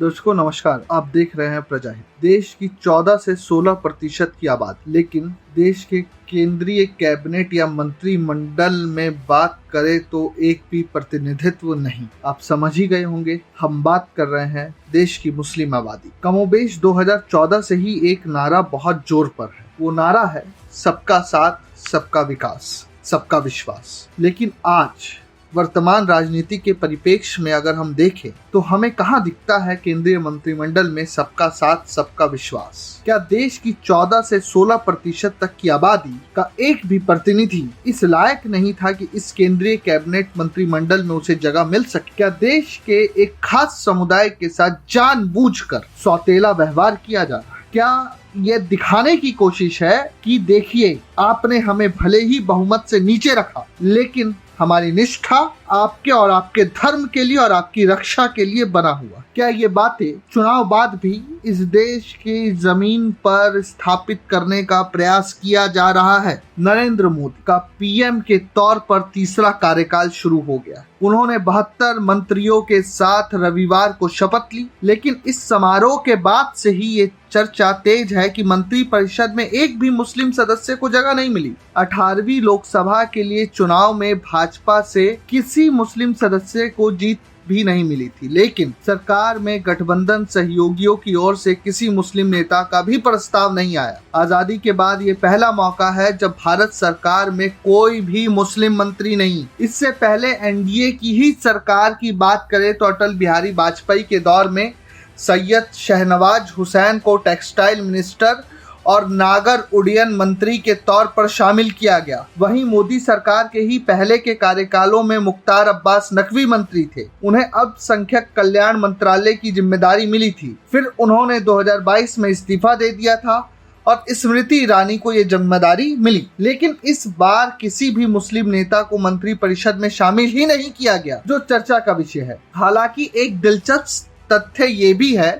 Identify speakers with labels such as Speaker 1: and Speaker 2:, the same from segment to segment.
Speaker 1: दर्शकों नमस्कार, आप देख रहे हैं प्रजाहित। देश की 14 से 16% की आबादी, लेकिन देश के केंद्रीय कैबिनेट या मंत्रिमंडल में बात करें तो एक भी प्रतिनिधित्व नहीं। आप समझ ही गए होंगे, हम बात कर रहे हैं देश की मुस्लिम आबादी। कमोबेश 2014 से ही एक नारा बहुत जोर पर है। वो नारा है सबका साथ, सबका विकास, सबका विश्वास। लेकिन आज वर्तमान राजनीति के परिप्रेक्ष्य में अगर हम देखें तो हमें कहाँ दिखता है केंद्रीय मंत्रिमंडल में सबका साथ, सबका विश्वास। क्या देश की 14 से 16% तक की आबादी का एक भी प्रतिनिधि इस लायक नहीं था कि इस केंद्रीय कैबिनेट मंत्रिमंडल में उसे जगह मिल सके? क्या देश के एक खास समुदाय के साथ जानबूझकर सौतेला व्यवहार किया जा रहा है? क्या यह दिखाने की कोशिश है कि देखिए, आपने हमें भले ही बहुमत से नीचे रखा, लेकिन हमारी निष्ठा आपके और आपके धर्म के लिए और आपकी रक्षा के लिए बना हुआ? क्या ये बातें चुनाव बाद भी इस देश की जमीन पर स्थापित करने का प्रयास किया जा रहा है? नरेंद्र मोदी का पीएम के तौर पर तीसरा कार्यकाल शुरू हो गया। उन्होंने 72 मंत्रियों के साथ रविवार को शपथ ली, लेकिन इस समारोह के बाद से ही ये चर्चा तेज है कि मंत्रिपरिषद में एक भी मुस्लिम सदस्य को जगह नहीं मिली। 18वीं लोकसभा के लिए चुनाव में भाजपा से किसी मुस्लिम सदस्य को जीत भी नहीं मिली थी, लेकिन सरकार में गठबंधन सहयोगियों की ओर से किसी मुस्लिम नेता का भी प्रस्ताव नहीं आया। आजादी के बाद ये पहला मौका है जब भारत सरकार में कोई भी मुस्लिम मंत्री नहीं। इससे पहले एनडीए की ही सरकार की बात करें तो अटल बिहारी वाजपेयी के दौर में सैयद शहनवाज हुसैन को टेक्सटाइल मिनिस्टर और नागर उड्डयन मंत्री के तौर पर शामिल किया गया। वहीं मोदी सरकार के ही पहले के कार्यकालों में मुख्तार अब्बास नकवी मंत्री थे। उन्हें अल्पसंख्यक कल्याण मंत्रालय की जिम्मेदारी मिली थी। फिर उन्होंने 2022 में इस्तीफा दे दिया था और स्मृति ईरानी को ये जिम्मेदारी मिली। लेकिन इस बार किसी भी मुस्लिम नेता को मंत्रिपरिषद में शामिल ही नहीं किया गया, जो चर्चा का विषय है। हालांकि एक दिलचस्प तथ्य ये भी है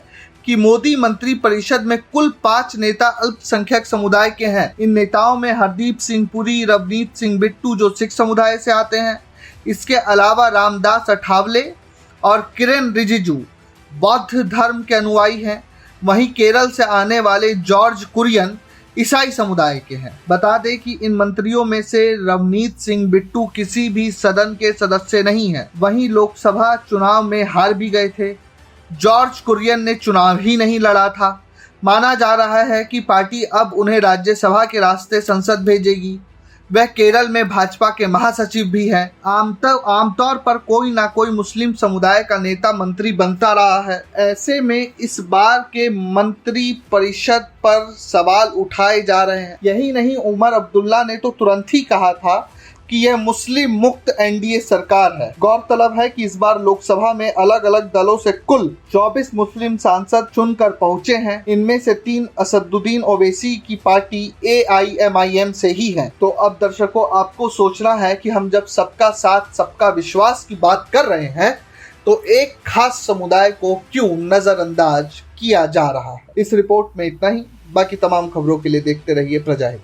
Speaker 1: कि मोदी मंत्रिपरिषद में कुल 5 नेता अल्पसंख्यक समुदाय के हैं। इन नेताओं में हरदीप सिंह पुरी, रवनीत सिंह बिट्टू जो सिख समुदाय से आते हैं, इसके अलावा रामदास अठावले और किरेन रिजिजू बौद्ध धर्म के अनुयायी हैं। वहीं केरल से आने वाले जॉर्ज कुरियन ईसाई समुदाय के हैं। बता दें कि इन मंत्रियों में से रवनीत सिंह बिट्टू किसी भी सदन के सदस्य नहीं है। वहीं लोकसभा चुनाव में हार भी गए थे। जॉर्ज कुरियन ने चुनाव ही नहीं लड़ा था। माना जा रहा है कि पार्टी अब उन्हें राज्यसभा के रास्ते संसद भेजेगी। वह केरल में भाजपा के महासचिव भी हैं। आमतौर पर कोई ना कोई मुस्लिम समुदाय का नेता मंत्री बनता रहा है। ऐसे में इस बार के मंत्री परिषद पर सवाल उठाए जा रहे हैं। यही नहीं, उमर अब्दुल्ला ने तो तुरंत ही कहा था कि यह मुस्लिम मुक्त एनडीए सरकार है। गौरतलब है कि इस बार लोकसभा में अलग अलग दलों से कुल 24 मुस्लिम सांसद चुनकर पहुंचे हैं। इनमें से 3 असदुद्दीन ओवैसी की पार्टी AIMIM से ही है। तो अब दर्शकों, आपको सोचना है कि हम जब सबका साथ, सबका विश्वास की बात कर रहे हैं तो एक खास समुदाय को क्यों नजरअंदाज किया जा रहा है। इस रिपोर्ट में इतना ही। बाकी तमाम खबरों के लिए देखते रहिए प्रजाहित।